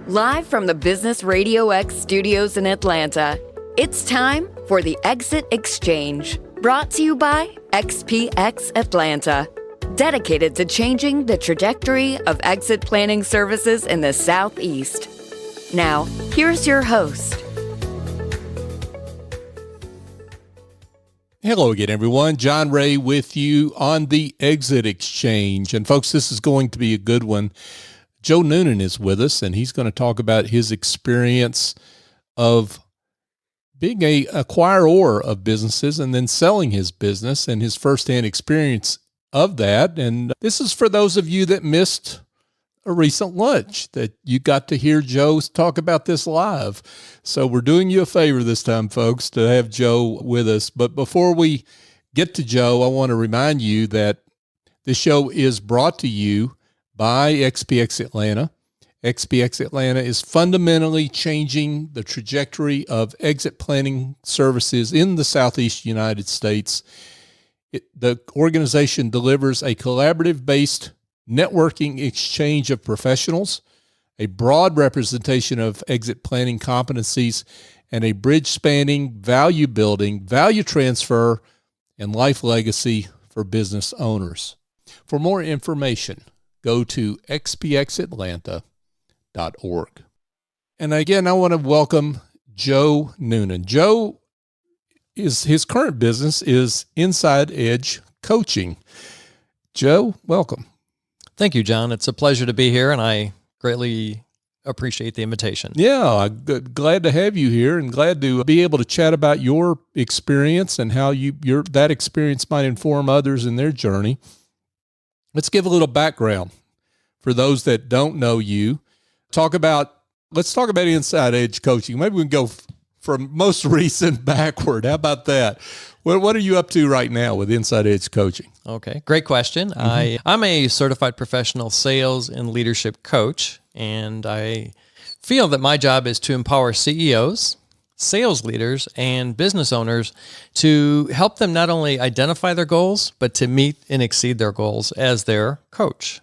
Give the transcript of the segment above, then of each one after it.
Live from the Business RadioX studios in Atlanta, it's time for the Exit Exchange, brought to you by XPX Atlanta, dedicated to changing the trajectory of exit planning services in the Southeast. Now, here's your host. Hello again, everyone. John Ray with you on the Exit Exchange. And folks, this is going to be a good one. Joe Noonan is with us, and he's going to talk about his experience of being a acquirer of businesses and then selling his business and his firsthand experience of that. And this is for those of you that missed a recent lunch, that you got to hear Joe talk about this live. So we're doing you a favor this time, folks, to have Joe with us. But before we get to Joe, I want to remind you that this show is brought to you by XPX Atlanta. XPX Atlanta is fundamentally changing the trajectory of exit planning services in the Southeast United States. The organization delivers a collaborative-based networking exchange of professionals, a broad representation of exit planning competencies, and a bridge-spanning value building, value transfer, and life legacy for business owners. For more information, go to xpxatlanta.org. And again, I want to welcome Joe Noonan. Joe, his current business is Inside Edge Coaching. Joe, welcome. Thank you, John. It's a pleasure to be here, and I greatly appreciate the invitation. Yeah, I'm glad to have you here and glad to be able to chat about your experience and how that experience might inform others in their journey. Let's give a little background for those that don't know you. Let's talk about Inside Edge Coaching. Maybe we can go from most recent backward. How about that? What are you up to right now with Inside Edge Coaching? Okay, great question. I'm a certified professional sales and leadership coach, and I feel that my job is to empower CEOs, sales leaders, and business owners to help them not only identify their goals, but to meet and exceed their goals as their coach.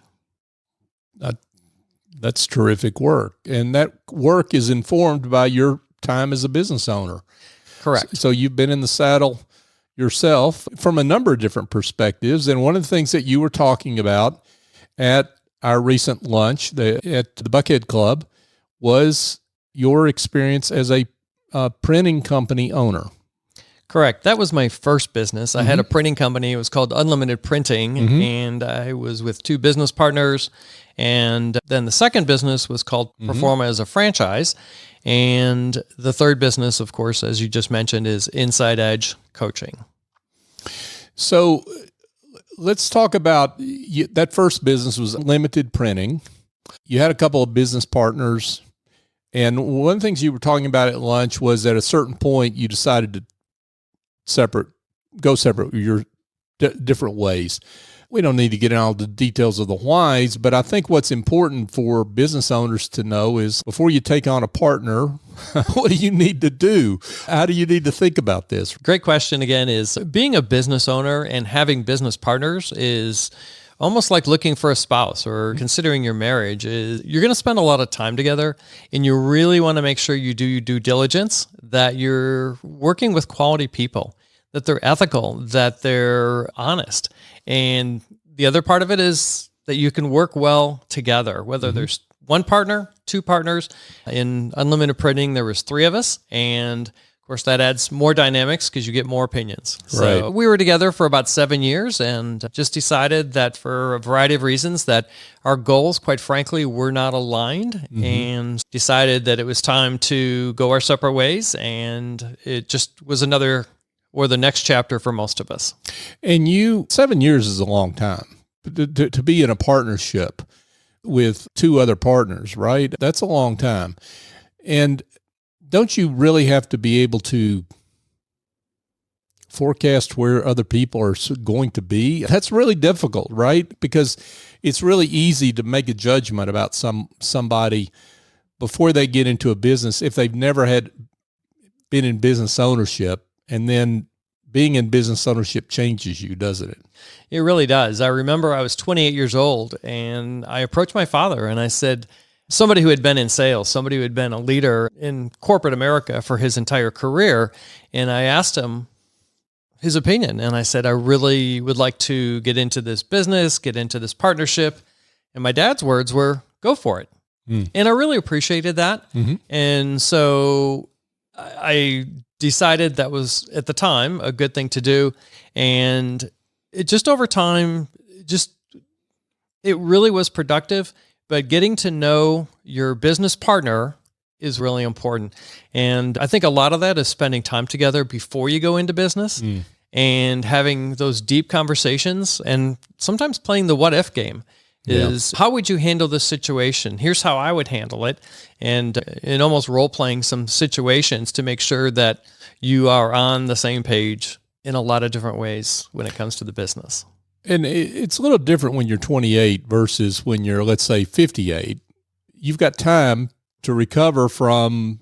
That's terrific work. And that work is informed by your time as a business owner. Correct. So you've been in the saddle yourself from a number of different perspectives. And one of the things that you were talking about at our recent lunch at the Buckhead Club was your experience as a printing company owner. Correct. That was my first business. I had a printing company. It was called Unlimited Printing, and I was with two business partners. And then the second business was called Performa as a franchise. And the third business, of course, as you just mentioned, is Inside Edge Coaching. So let's talk about that first business was Limited Printing. You had a couple of business partners. And one of the things you were talking about at lunch was at a certain point you decided to go separate your different ways. We don't need to get into all the details of the whys, but I think what's important for business owners to know is before you take on a partner, what do you need to do? How do you need to think about this? Great question again. Is being a business owner and having business partners is almost like looking for a spouse or considering your marriage. You're going to spend a lot of time together, and you really want to make sure you do your due diligence, that you're working with quality people, that they're ethical, that they're honest. And the other part of it is that you can work well together, whether there's one partner, two partners. In Unlimited Printing, there was three of us, and of course that adds more dynamics because you get more opinions. So Right. we were together for about 7 years and just decided that for a variety of reasons that our goals, quite frankly, were not aligned, and decided that it was time to go our separate ways. And it just was the next chapter for most of us. And 7 years is a long time to be in a partnership with two other partners, right? That's a long time. And don't you really have to be able to forecast where other people are going to be? That's really difficult, right? Because it's really easy to make a judgment about somebody before they get into a business if they've never been in business ownership. And then being in business ownership changes you, doesn't it? It really does. I remember I was 28 years old and I approached my father and I said, somebody who had been in sales, somebody who had been a leader in corporate America for his entire career. And I asked him his opinion. And I said, I really would like to get into this business, get into this partnership. And my dad's words were, go for it. And I really appreciated that. And so I decided that was, at the time, a good thing to do. And it just over time, it really was productive. But getting to know your business partner is really important. And I think a lot of that is spending time together before you go into business and having those deep conversations, and sometimes playing the what if game. Is how would you handle this situation? Here's how I would handle it. And almost role-playing some situations to make sure that you are on the same page in a lot of different ways when it comes to the business. And it's a little different when you're 28 versus when you're, let's say, 58. You've got time to recover from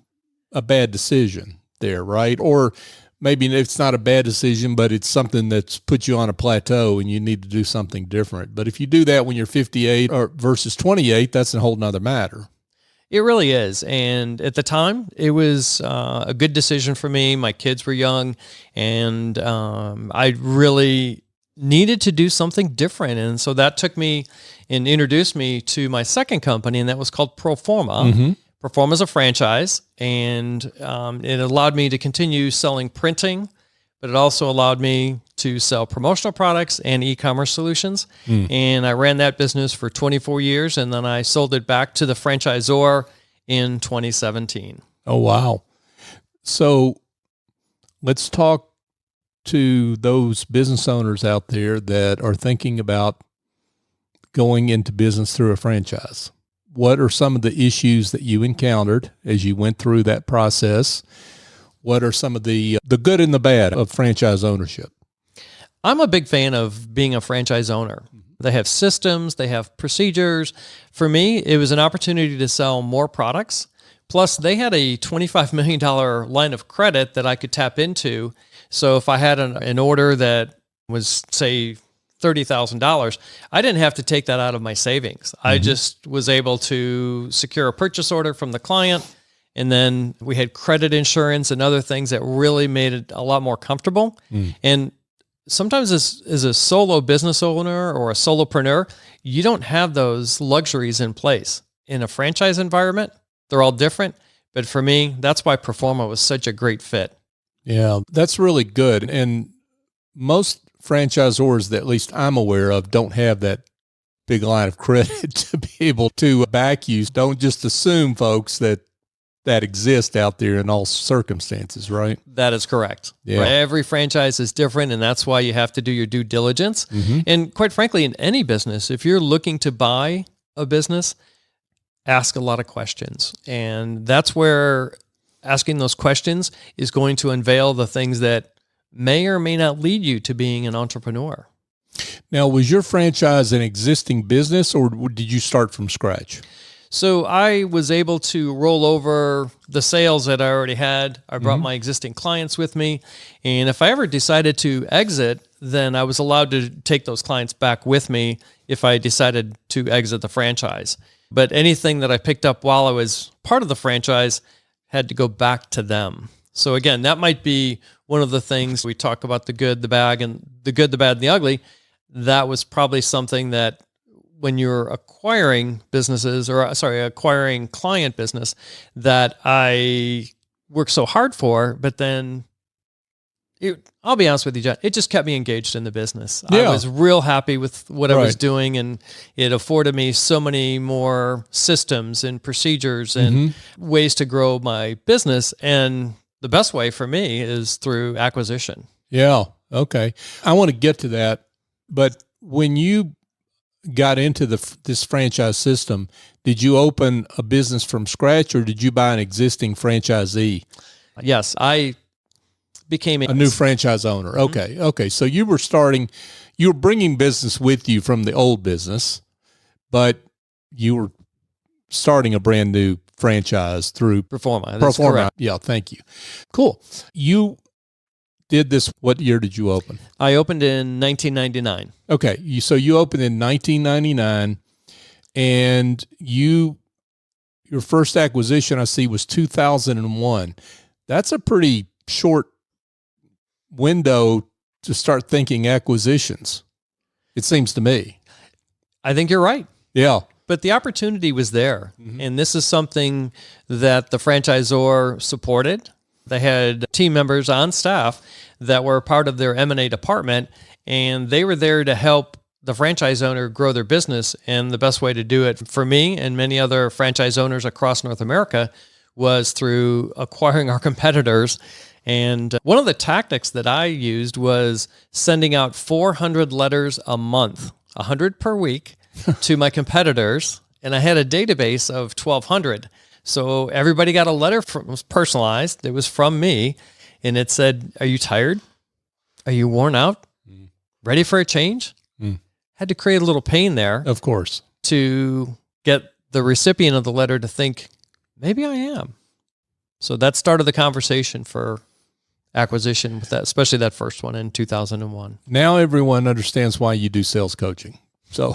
a bad decision there, right? Or maybe it's not a bad decision, but it's something that's put you on a plateau and you need to do something different. But if you do that when you're 58 or versus 28, that's a whole nother matter. It really is. And at the time, it was a good decision for me. My kids were young, and I really needed to do something different. And so that took me and introduced me to my second company, and that was called Proforma. Proforma is a franchise, and it allowed me to continue selling printing, but it also allowed me to sell promotional products and e-commerce solutions. And I ran that business for 24 years, and then I sold it back to the franchisor in 2017. Oh, wow. So let's talk to those business owners out there that are thinking about going into business through a franchise. What are some of the issues that you encountered as you went through that process? What are some of the good and the bad of franchise ownership? I'm a big fan of being a franchise owner. They have systems, they have procedures. For me, it was an opportunity to sell more products. Plus, they had a $25 million line of credit that I could tap into. So if I had an order that was, say, $30,000, I didn't have to take that out of my savings. I just was able to secure a purchase order from the client, and then we had credit insurance and other things that really made it a lot more comfortable. And sometimes as a solo business owner or a solopreneur, you don't have those luxuries in place. In a franchise environment, they're all different. But for me, that's why Proforma was such a great fit. Yeah, that's really good. And most franchisors that at least I'm aware of don't have that big line of credit to be able to back you. Don't just assume, folks, that exists out there in all circumstances, right? That is correct. Yeah. Right? Every franchise is different, and that's why you have to do your due diligence. And quite frankly, in any business, if you're looking to buy a business, ask a lot of questions. And that's where asking those questions is going to unveil the things that may or may not lead you to being an entrepreneur. Now, was your franchise an existing business, or did you start from scratch? So I was able to roll over the sales that I already had. I brought my existing clients with me. And if I ever decided to exit, then I was allowed to take those clients back with me if I decided to exit the franchise. But anything that I picked up while I was part of the franchise had to go back to them. So again, that might be one of the things we talk about, the good, the bad, and the good, the bad, and the ugly. That was probably something that when you're acquiring businesses, or acquiring client business, that I worked so hard for, but then I'll be honest with you, John, it just kept me engaged in the business. Yeah. I was real happy with what I was doing, and it afforded me so many more systems and procedures and ways to grow my business. And the best way for me is through acquisition. Yeah. Okay. I want to get to that. But when you got into this franchise system, did you open a business from scratch, or did you buy an existing franchisee? Yes, I became a new franchise owner. Okay. Okay. So you were bringing business with you from the old business, but you were starting a brand new franchise through Proforma. That's Proforma. correct. Yeah. Thank you. Cool. You did this. What year did you open? I opened in 1999. Okay. So you opened in 1999, and you your first acquisition I see was 2001. That's a pretty short window to start thinking acquisitions, it seems to me. I think you're right. Yeah. But the opportunity was there. And this is something that the franchisor supported. They had team members on staff that were part of their M&A department, and they were there to help the franchise owner grow their business. And the best way to do it for me and many other franchise owners across North America was through acquiring our competitors. And one of the tactics that I used was sending out 400 letters a month, 100 per week, to my competitors. And I had a database of 1,200. So everybody got a letter it was personalized. It was from me. And it said, "Are you tired? Are you worn out? Ready for a change?" Had to create a little pain there. Of course. To get the recipient of the letter to think, maybe I am. So that started the conversation for acquisition with that, especially that first one in 2001. Now everyone understands why you do sales coaching. So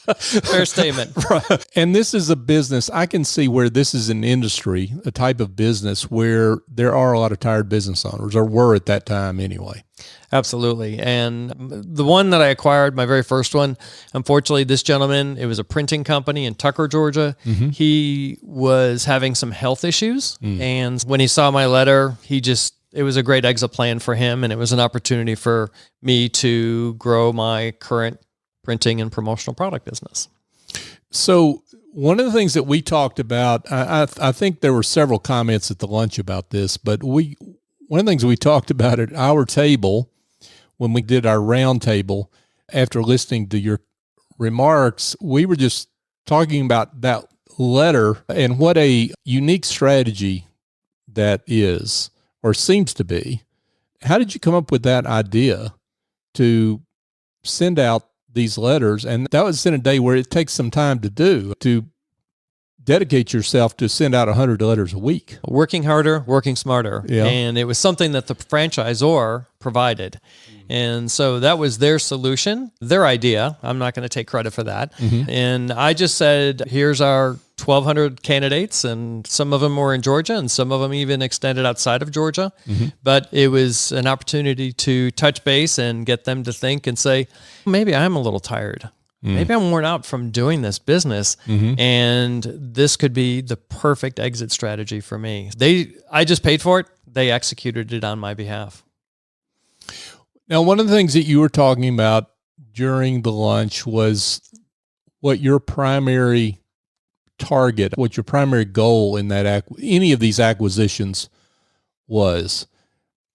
fair statement. Right. And this is a business. I can see where this is an industry, a type of business where there are a lot of tired business owners, or were at that time anyway. Absolutely. And the one that I acquired, my very first one, unfortunately, this gentleman, it was a printing company in Tucker, Georgia. He was having some health issues. And when he saw my letter, it was a great exit plan for him. And it was an opportunity for me to grow my current printing and promotional product business. So one of the things that we talked about, I think there were several comments at the lunch about this, but one of the things we talked about at our table when we did our round table, after listening to your remarks, we were just talking about that letter and what a unique strategy that is, or seems to be. How did you come up with that idea to send out these letters? And that was in a day where it takes some time to do, to dedicate yourself to send out 100 letters a week. Working harder, working smarter. Yeah. And it was something that the franchisor provided. And so that was their solution, their idea. I'm not going to take credit for that. And I just said, here's our 1,200 candidates, and some of them were in Georgia, and some of them even extended outside of Georgia. But it was an opportunity to touch base and get them to think and say, maybe I'm a little tired. Maybe I'm worn out from doing this business, and this could be the perfect exit strategy for me. I just paid for it. They executed it on my behalf. Now, one of the things that you were talking about during the lunch was what your primary target, what your primary goal in that any of these acquisitions was.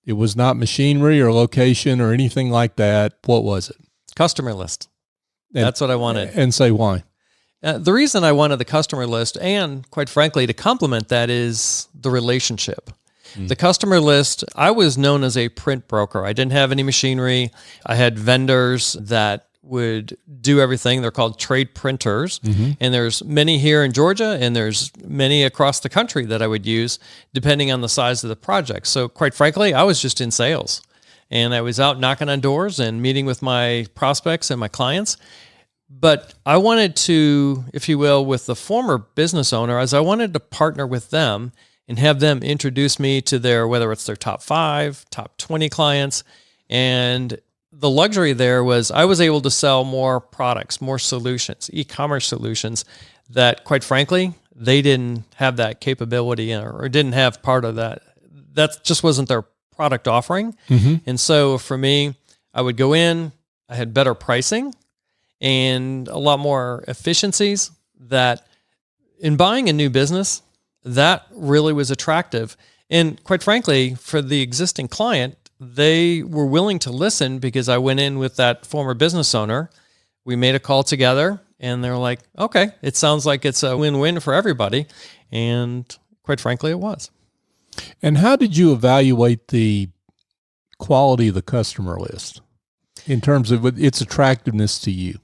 It was not machinery or location or anything like that. What was it? Customer list. That's what I wanted. And say why. The reason I wanted the customer list, and quite frankly, to complement that, is the relationship. The customer list, I was known as a print broker. I didn't have any machinery. I had vendors that would do everything. They're called trade printers. And there's many here in Georgia, and there's many across the country that I would use depending on the size of the project. So quite frankly, I was just in sales. And I was out knocking on doors and meeting with my prospects and my clients. But I wanted to, if you will, with the former business owner, as I wanted to partner with them and have them introduce me to whether it's their top 5, top 20 clients. And the luxury there was I was able to sell more products, more solutions, e-commerce solutions that, quite frankly, they didn't have that capability or didn't have part of that. That just wasn't their product offering. And so for me, I would go in, I had better pricing and a lot more efficiencies that in buying a new business, that really was attractive. And quite frankly, for the existing client, they were willing to listen because I went in with that former business owner. We made a call together and they're like, okay, it sounds like it's a win-win for everybody. And quite frankly, it was. And how did you evaluate the quality of the customer list in terms of its attractiveness to you?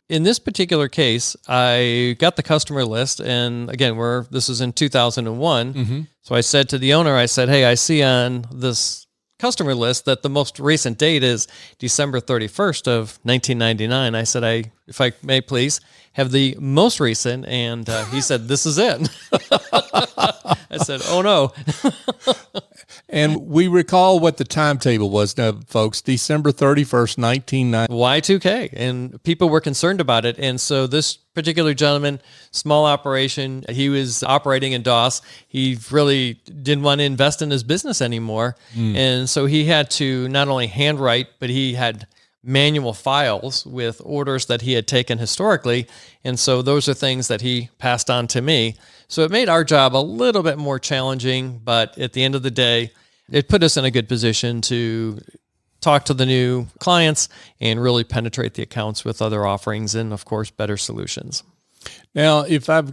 In this particular case, I got the customer list, and again, this is in 2001. So I said to the owner, I said, hey, I see on this customer list that the most recent date is December 31st of 1999. I said, if I may please, have the most recent. And he said, this is it. I said, oh no. And we recall what the timetable was now, folks, December 31st, 1990. Y2K, and people were concerned about it. And so this particular gentleman, small operation, he was operating in DOS. He really didn't want to invest in his business anymore. And so he had to not only handwrite, but he had manual files with orders that he had taken historically. And so those are things that he passed on to me. So it made our job a little bit more challenging, but at the end of the day, it put us in a good position to talk to the new clients and really penetrate the accounts with other offerings and, of course, better solutions. Now, if I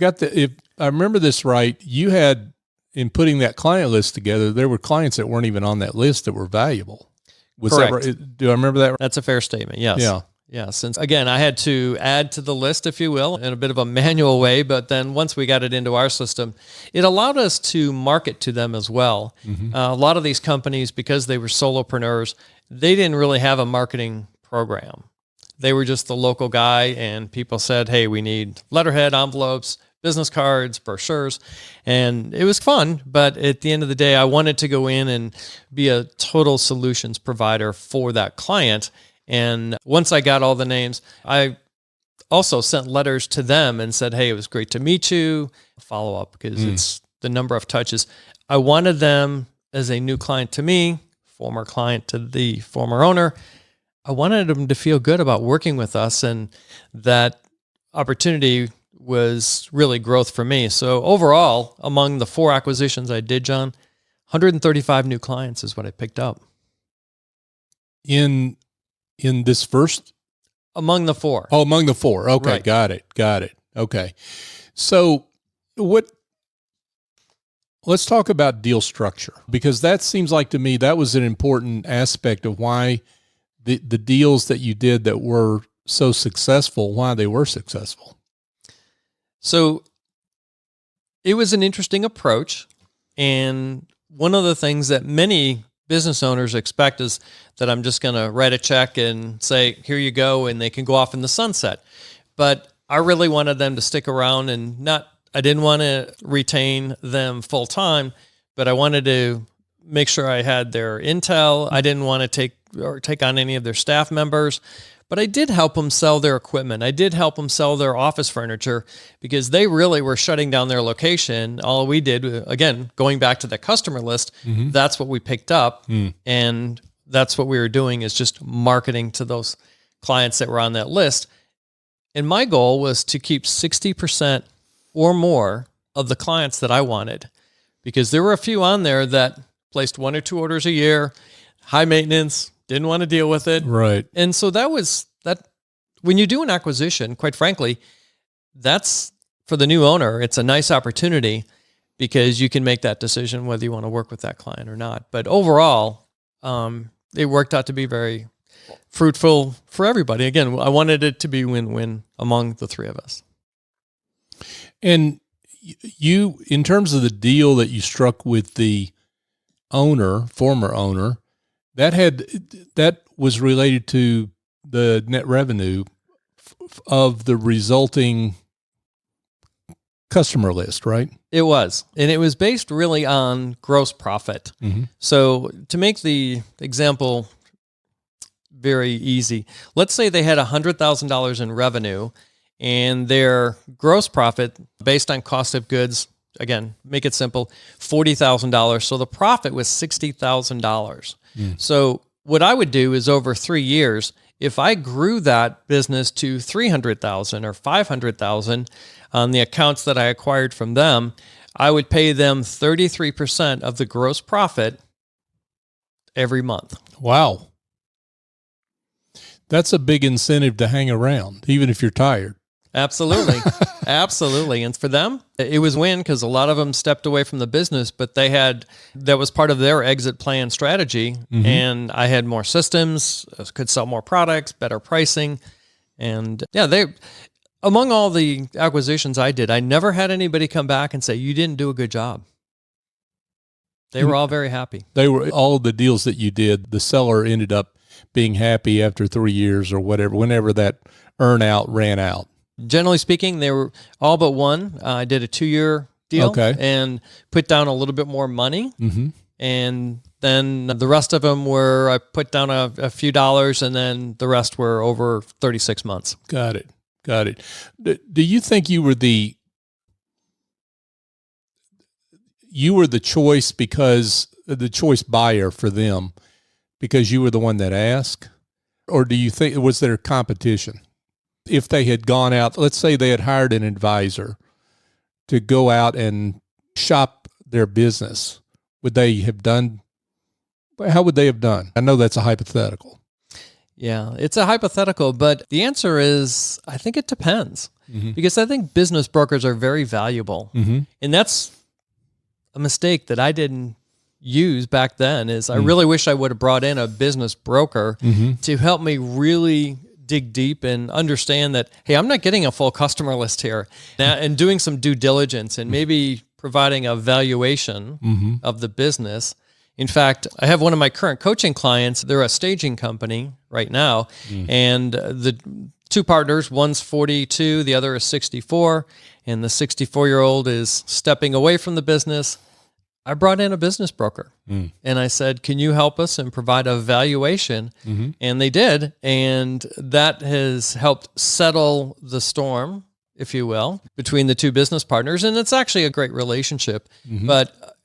remember this right, you had, in putting that client list together, there were clients that weren't even on that list that were valuable. Correct. Do I remember that right? That's a fair statement, yes. Yeah. Yeah, since, again, I had to add to the list, if you will, in a bit of a manual way, but then once we got it into our system, it allowed us to market to them as well. A lot of these companies, because they were solopreneurs, they didn't really have a marketing program. They were just the local guy, and people said, hey, we need letterhead, envelopes, business cards, brochures, and it was fun, but at the end of the day, I wanted to go in and be a total solutions provider for that client. And once I got all the names, I also sent letters to them and said, hey, it was great to meet you. Follow up, because it's the number of touches. I wanted them as a new client to me, former client to the former owner. I wanted them to feel good about working with us, and that opportunity was really growth for me. So overall, among the 4 acquisitions I did, John, 135 new clients is what I picked up. In this first? Among the 4. Oh, among the 4. Okay, Right. Got it. Okay. So let's talk about deal structure, because that seems like to me that was an important aspect of why the deals that you did that were so successful, why they were successful. So it was an interesting approach. And one of the things that many business owners expect is that I'm just going to write a check and say, here you go, and they can go off in the sunset. But I really wanted them to stick around, and I didn't want to retain them full time, but I wanted to make sure I had their intel. I didn't want to take on any of their staff members, but I did help them sell their equipment. I did help them sell their office furniture, because they really were shutting down their location. All we did, again, going back to the customer list, that's what we picked up. And that's what we were doing, is just marketing to those clients that were on that list. And my goal was to keep 60% or more of the clients that I wanted, because there were a few on there that placed 1 or 2 orders a year, high maintenance, didn't want to deal with it. Right. And so that was that. When you do an acquisition, quite frankly, that's for the new owner. It's a nice opportunity, because you can make that decision whether you want to work with that client or not. But overall, it worked out to be very fruitful for everybody. Again, I wanted it to be win-win among the 3 of us. And you, in terms of the deal that you struck with the former owner, that was related to the net revenue of the resulting customer list, right? It was. And it was based really on gross profit. So to make the example very easy, let's say they had $100,000 in revenue, and their gross profit based on cost of goods, again, make it simple, $40,000. So the profit was $60,000. So what I would do is, over 3 years, if I grew that business to $300,000 or $500,000 on the accounts that I acquired from them, I would pay them 33% of the gross profit every month. Wow. That's a big incentive to hang around, even if you're tired. Absolutely. Absolutely. And for them, it was win, because a lot of them stepped away from the business, but that was part of their exit plan strategy. And I had more systems, could sell more products, better pricing. And yeah, among all the acquisitions I did, I never had anybody come back and say, you didn't do a good job. They were all very happy. All of the deals that you did, the seller ended up being happy after 3 years or whatever, whenever that earn out ran out. Generally speaking, they were all but one. I did a 2-year deal and put down a little bit more money. And then the rest of them were, I put down a few dollars, and then the rest were over 36 months. Got it. Do you think you were the choice because the choice buyer for them because you were the one that asked? Or do you think, was there competition? If they had gone out, let's say they had hired an advisor to go out and shop their business, would they have done, how would they have done? I know that's a hypothetical. Yeah, it's a hypothetical, but the answer is, I think it depends. Because I think business brokers are very valuable. And that's a mistake that I didn't use back then is I really wish I would have brought in a business broker to help me really dig deep and understand that, hey, I'm not getting a full customer list here, and doing some due diligence and maybe providing a valuation of the business. In fact, I have one of my current coaching clients. They're a staging company right now, and the two partners, one's 42, the other is 64, and the 64-year-old is stepping away from the business. I brought in a business broker, and I said, can you help us and provide a valuation? And they did, and that has helped settle the storm, if you will, between the two business partners, and it's actually a great relationship. But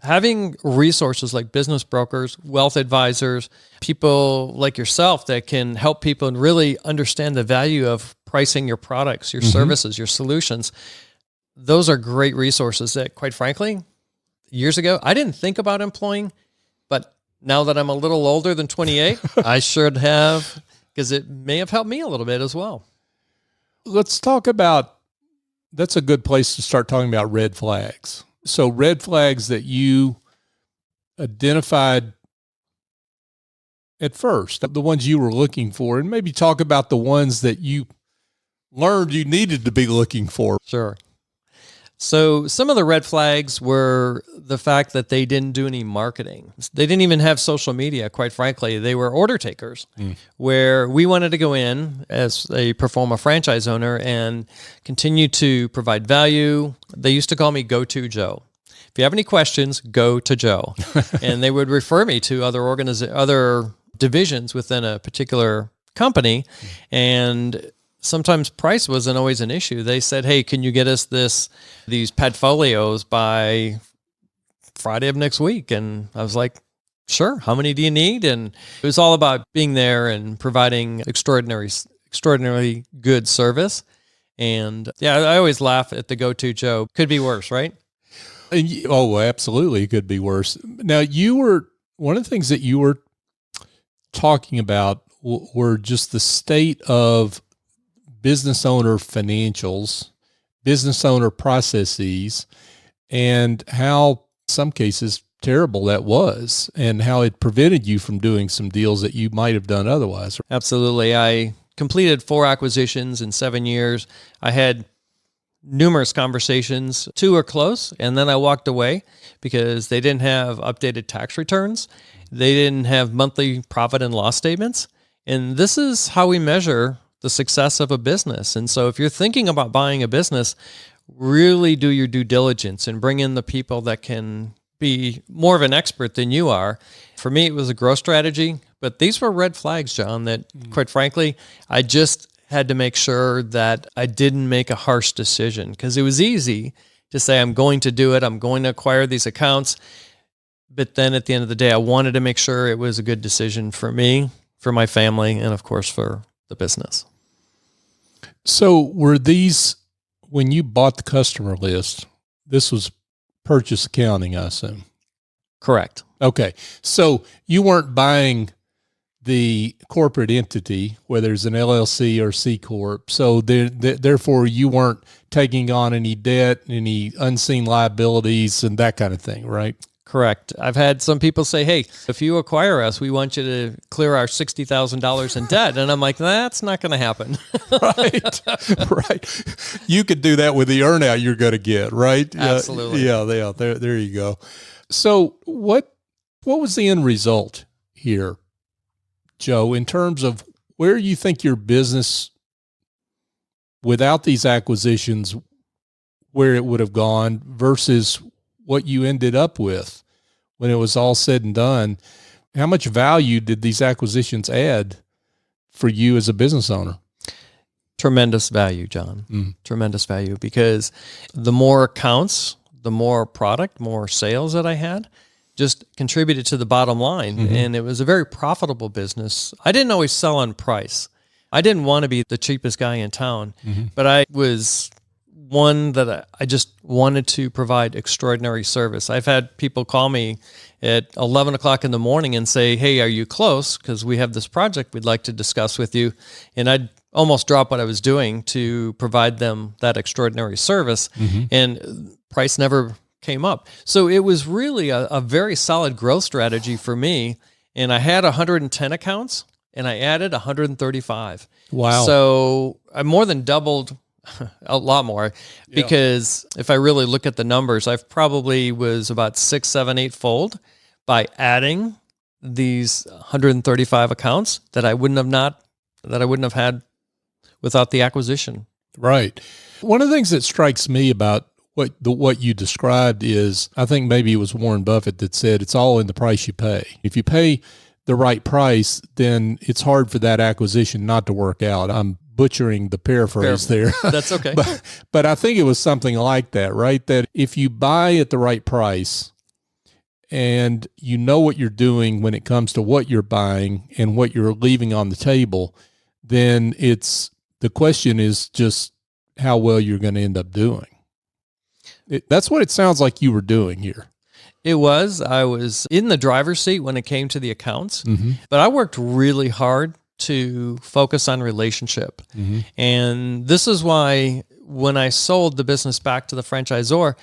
having resources like business brokers, wealth advisors, people like yourself that can help people and really understand the value of pricing your products, your services, your solutions, those are great resources that, quite frankly, years ago, I didn't think about employing, but now that I'm a little older than 28, I should have, because it may have helped me a little bit as well. Let's talk about, that's a good place to start talking about red flags. So red flags that you identified at first, the ones you were looking for, and maybe talk about the ones that you learned you needed to be looking for. Sure. So some of the red flags were the fact that they didn't do any marketing. They didn't even have social media, quite frankly. They were order takers, where we wanted to go in as a performer franchise owner and continue to provide value. They used to call me Go-To Joe. If you have any questions, go to Joe. And they would refer me to other divisions within a particular company. And sometimes price wasn't always an issue. They said, hey, can you get us these portfolios by Friday of next week? And I was like, sure. How many do you need? And it was all about being there and providing extraordinarily good service. And yeah, I always laugh at the Go-To Joe. Could be worse, right? Oh, absolutely. It could be worse. Now, one of the things that you were talking about were just the state of business owner financials, business owner processes, and how, in some cases, terrible that was, and how it prevented you from doing some deals that you might have done otherwise. Absolutely. I completed 4 acquisitions in 7 years. I had numerous conversations. 2 were close, and then I walked away because they didn't have updated tax returns. They didn't have monthly profit and loss statements. And this is how we measure the success of a business. And so if you're thinking about buying a business, really do your due diligence and bring in the people that can be more of an expert than you are. For me, it was a growth strategy, but these were red flags, John, that quite frankly, I just had to make sure that I didn't make a harsh decision, because it was easy to say, I'm going to do it. I'm going to acquire these accounts. But then at the end of the day, I wanted to make sure it was a good decision for me, for my family, and of course for the business. So were these, when you bought the customer list, this was purchase accounting, I assume? Correct. Okay. So you weren't buying the corporate entity, whether it's an LLC or C Corp. So therefore you weren't taking on any debt, any unseen liabilities and that kind of thing, right? Correct. I've had some people say, hey, if you acquire us, we want you to clear our $60,000 in debt. And I'm like, that's not going to happen. Right. Right. You could do that with the earnout you're going to get, right? Absolutely. Yeah. There you go. So what was the end result here, Joe, in terms of where you think your business without these acquisitions, where it would have gone versus what you ended up with when it was all said and done. How much value did these acquisitions add for you as a business owner? Tremendous value, John. Tremendous value, because the more accounts, the more product, more sales that I had, just contributed to the bottom line. And it was a very profitable business. I didn't always sell on price. I didn't want to be the cheapest guy in town, but I was one that I just wanted to provide extraordinary service. I've had people call me at 11 o'clock in the morning and say, "Hey, are you close? Because we have this project we'd like to discuss with you." And I'd almost drop what I was doing to provide them that extraordinary service. And price never came up. So it was really a very solid growth strategy for me. And I had 110 accounts and I added 135. Wow. So I more than doubled, a lot more, because if I really look at the numbers, I've probably was about 6, 7, 8 fold by adding these 135 accounts that I wouldn't have had without the acquisition. Right. One of the things that strikes me about what you described is, I think maybe it was Warren Buffett that said, it's all in the price you pay. If you pay the right price, then it's hard for that acquisition not to work out. I'm butchering the paraphrase there. That's okay. But I think it was something like that, right? That if you buy at the right price and you know what you're doing when it comes to what you're buying and what you're leaving on the table, then the question is just how well you're going to end up doing. That's what it sounds like you were doing here. I was in the driver's seat when it came to the accounts, but I worked really hard to focus on relationship. And this is why when I sold the business back to the franchisor,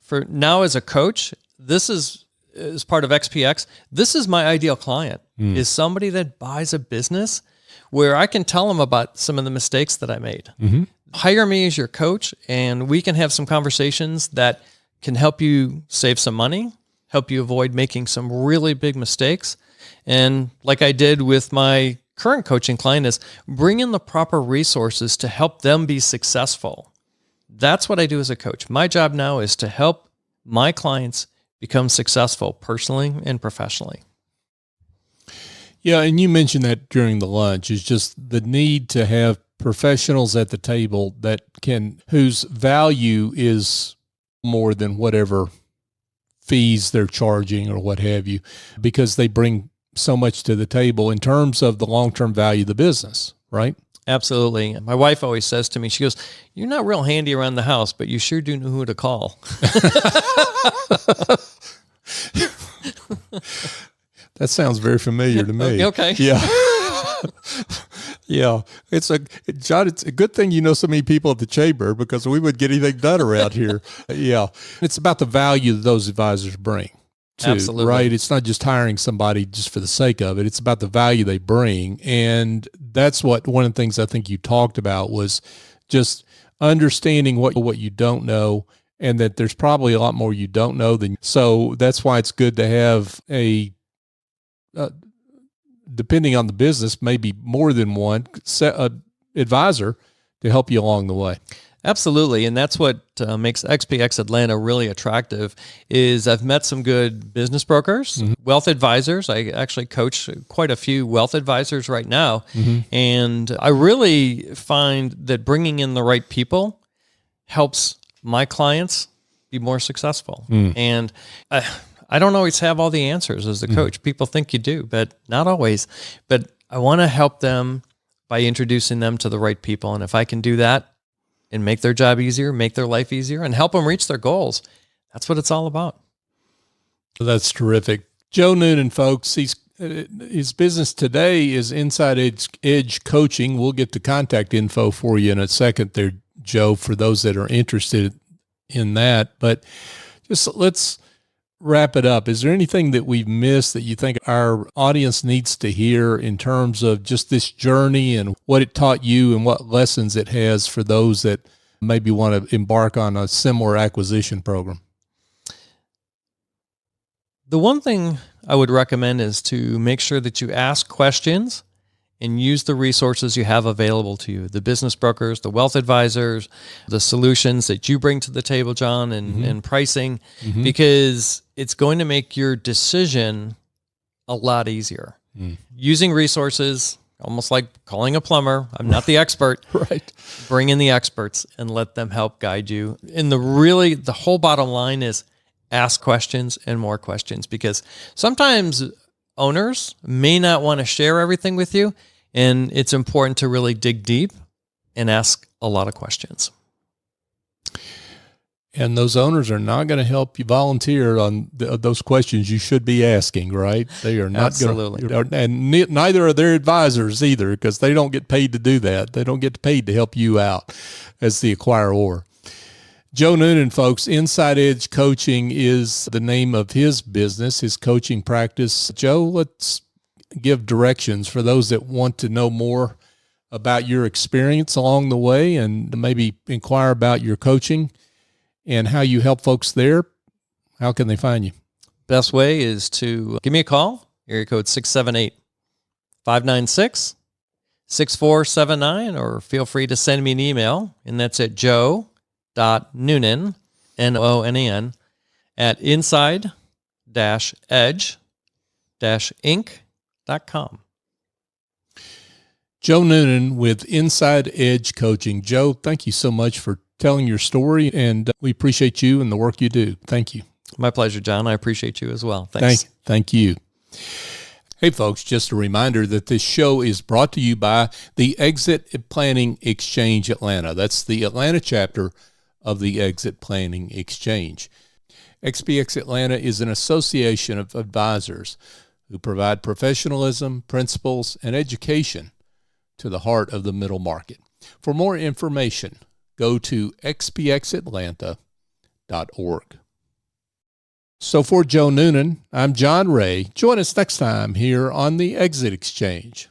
for now as a coach, this is as part of XPX, this is my ideal client, is somebody that buys a business where I can tell them about some of the mistakes that I made. Hire me as your coach, and we can have some conversations that can help you save some money, help you avoid making some really big mistakes. And like I did with my current coaching client, is bring in the proper resources to help them be successful. That's what I do as a coach. My job now is to help my clients become successful personally and professionally. Yeah, and you mentioned that during the lunch, is just the need to have professionals at the table whose value is more than whatever fees they're charging or what have you, because they bring so much to the table in terms of the long-term value of the business, right? Absolutely. My wife always says to me, she goes, "You're not real handy around the house, but you sure do know who to call." That sounds very familiar to me. Okay. Yeah. Yeah. John, it's a good thing you know so many people at the chamber, because we wouldn't get anything done around here. Yeah. It's about the value that those advisors bring too, absolutely. Right? It's not just hiring somebody just for the sake of it. It's about the value they bring. And that's one of the things I think you talked about was just understanding what you don't know, and that there's probably a lot more you don't know so that's why it's good to have depending on the business, maybe more than one advisor to help you along the way. Absolutely. And that's what makes XPX Atlanta really attractive is I've met some good business brokers, wealth advisors. I actually coach quite a few wealth advisors right now. And I really find that bringing in the right people helps my clients be more successful. And I don't always have all the answers as the coach. People think you do, but not always. But I want to help them by introducing them to the right people. And if I can do that and make their job easier, make their life easier, and help them reach their goals, that's what it's all about. That's terrific. Joe Noonan, folks, his business today is Inside Edge Coaching. We'll get the contact info for you in a second there, Joe, for those that are interested in that. But just let's wrap it up. Is there anything that we've missed that you think our audience needs to hear in terms of just this journey and what it taught you and what lessons it has for those that maybe want to embark on a similar acquisition program? The one thing I would recommend is to make sure that you ask questions and use the resources you have available to you, the business brokers, the wealth advisors, the solutions that you bring to the table, John, and pricing, because it's going to make your decision a lot easier. Using resources, almost like calling a plumber. I'm not the expert. Right. Bring in the experts and let them help guide you. And the whole bottom line is ask questions and more questions, because sometimes owners may not want to share everything with you, and it's important to really dig deep and ask a lot of questions. And those owners are not going to help you volunteer on those questions you should be asking, right? They are not Absolutely. going to, and neither are their advisors either, because they don't get paid to do that. They don't get paid to help you out as the acquirer. Joe Noonan, folks, Inside Edge Coaching is the name of his business, his coaching practice. Joe, let's give directions for those that want to know more about your experience along the way and maybe inquire about your coaching and how you help folks there. How can they find you? Best way is to give me a call, area code 678-596-6479, or feel free to send me an email, and that's at joe.noonan, Noonan, at inside-edge-inc.com. Joe Noonan with Inside Edge Coaching. Joe, thank you so much for telling your story, and we appreciate you and the work you do. Thank you. My pleasure, John. I appreciate you as well. Thanks. Thank you. Hey, folks, just a reminder that this show is brought to you by the Exit Planning Exchange Atlanta. That's the Atlanta chapter of the Exit Planning Exchange. XPX Atlanta is an association of advisors who provide professionalism, principles, and education to the heart of the middle market. For more information, go to xpxatlanta.org. So for Joe Noonan, I'm John Ray. Join us next time here on the Exit Exchange.